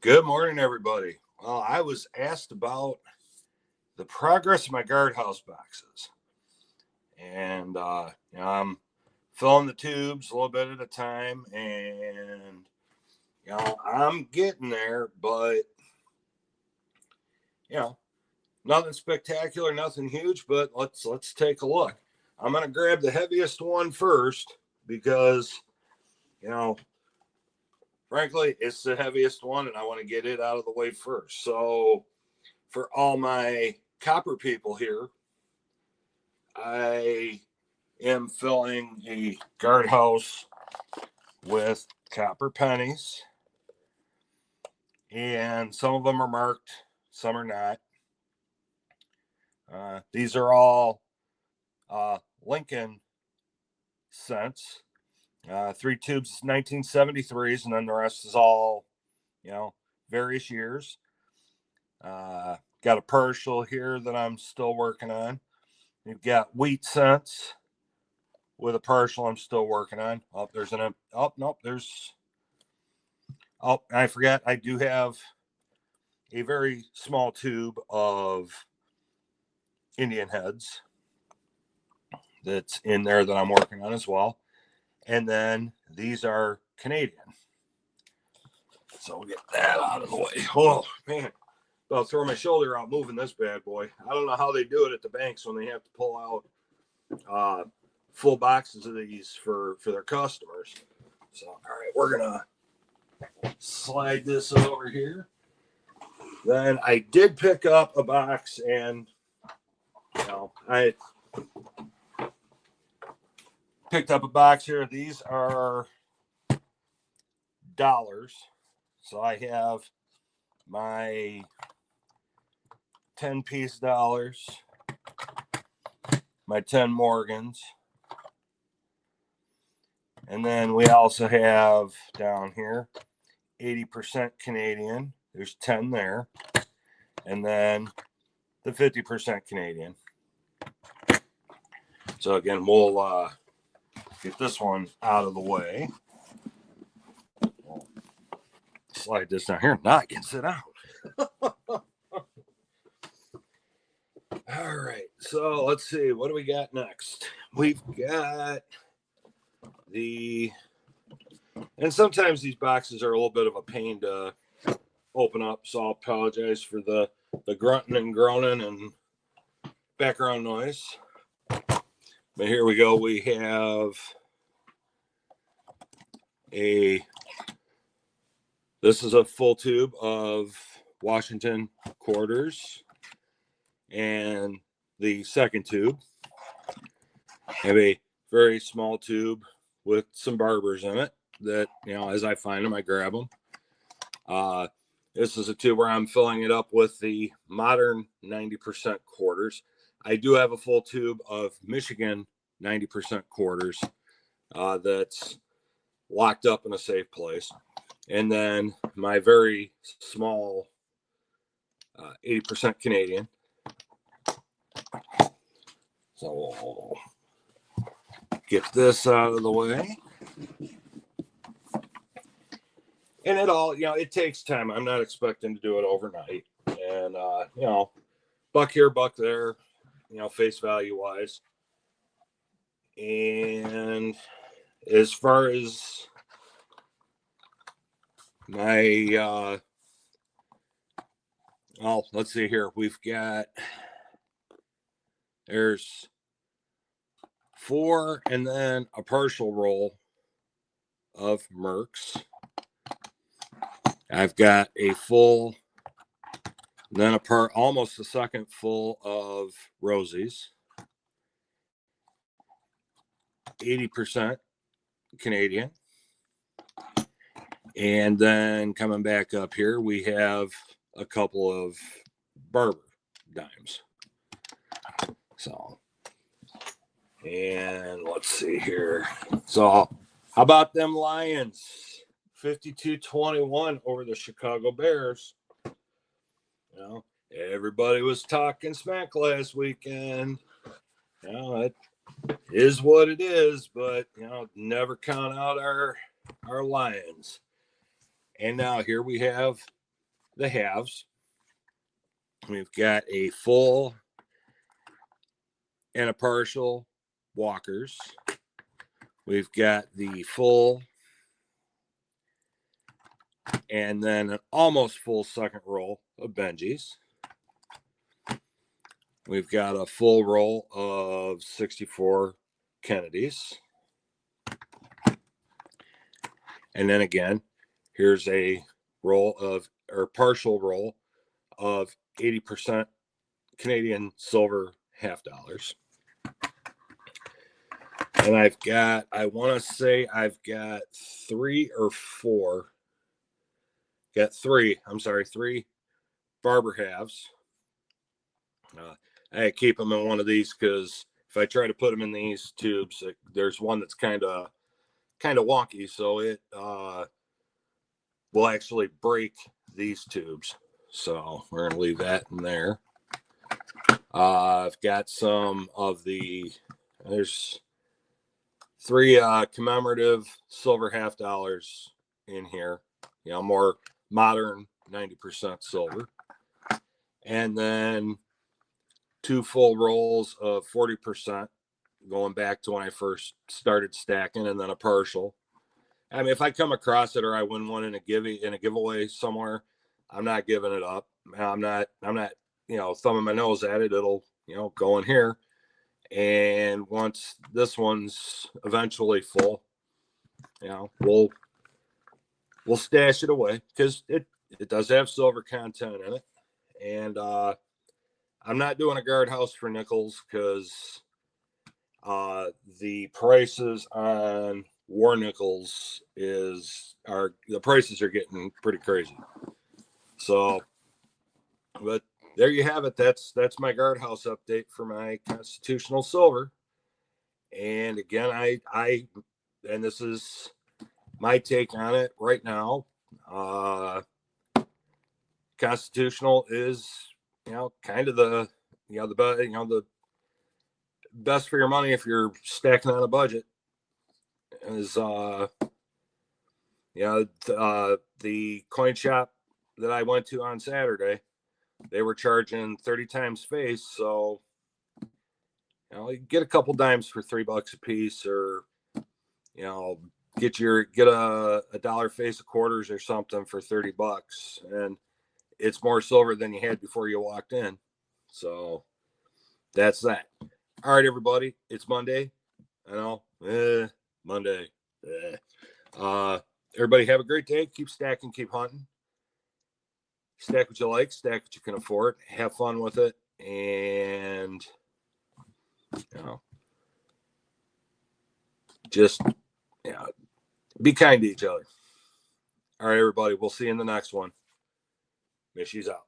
Good morning, everybody. Well, I was asked about the progress of my guardhouse boxes, and I'm filling the tubes a little bit at a time, and I'm getting there, but you know, nothing spectacular, nothing huge. But let's take a look. I'm gonna grab the heaviest one first because you know frankly, it's the heaviest one, and I want to get it out of the way first. So, for all my copper people here, I am filling a guardhouse with copper pennies, and some of them are marked, some are not. These are all Lincoln cents. 3 tubes 1973s, and then the rest is all, various years. Got a partial here that I'm still working on. You've got wheat cents with a partial I'm still working on. Oh, I forgot. I do have a very small tube of Indian heads that's in there that I'm working on as well. And then these are Canadian. So we'll get that out of the way. Oh, man. I'll throw my shoulder out moving this bad boy. I don't know how they do it at the banks when they have to pull out full boxes of these for their customers. So, all right, we're going to slide this over here. Then I did pick up a box, and I picked up a box here. These are dollars. So I have my 10-piece dollars, my 10 Morgans, and then we also have down here 80% Canadian. There's 10 there, and then the 50% Canadian. So again, we'll get this one out of the way. Slide this down here. Now I can sit down. All right, so let's see. What do we got next? We've got and sometimes these boxes are a little bit of a pain to open up, so I'll apologize for the grunting and groaning and background noise. But here we go. We have this is a full tube of Washington quarters. And the second tube, I have a very small tube with some barbers in it that, as I find them, I grab them. This is a tube where I'm filling it up with the modern 90% quarters. I do have a full tube of Michigan 90% quarters that's locked up in a safe place. And then my very small 80% Canadian. So we'll get this out of the way. And it takes time. I'm not expecting to do it overnight. And, buck here, buck there, face value wise. And as far as my, let's see here. There's 4 and then a partial roll of Mercs. I've got a full, then almost a second full of Rosies. 80% Canadian. And then coming back up here, we have a couple of Barber dimes. So, and let's see here. So, how about them Lions? 52-21 over the Chicago Bears. Everybody was talking smack last weekend. It is what it is, but never count out our Lions. And now here we have the halves. We've got a full and a partial Walkers. We've got the full and then an almost full second roll of Benjis. We've got a full roll of 64 Kennedys. And then again, here's a roll of, or partial roll of 80% Canadian silver half dollars. And I've got, I want to say I've got three barber halves. I keep them in one of these because if I try to put them in these tubes, there's one that's kind of wonky, so it will actually break these tubes. So we're gonna leave that in there. I've got some of there's three commemorative silver half dollars in here, more modern 90% silver, and then two full rolls of 40% going back to when I first started stacking, and then a partial. I mean, if I come across it or I win one in a giveaway somewhere, I'm not giving it up. I'm not thumbing my nose at it. It'll go in here. And once this one's eventually full, we'll stash it away because it does have silver content in it. And I'm not doing a guardhouse for nickels because the prices on war nickels the prices are getting pretty crazy. So, but there you have it. That's my guardhouse update for my constitutional silver. And again, I this is my take on it right now. Constitutional is kind of the best for your money if you're stacking on a budget. Is the coin shop that I went to on Saturday, they were charging 30 times face, so you get a couple dimes for $3 a piece, or get a dollar face of quarters or something for $30, and it's more silver than you had before you walked in. So that's that. All right, everybody, it's Monday. I know, Monday. Everybody have a great day. Keep stacking, keep hunting. Stack what you like, stack what you can afford. Have fun with it, and just be kind to each other. All right, everybody. We'll see you in the next one. Mishy's out.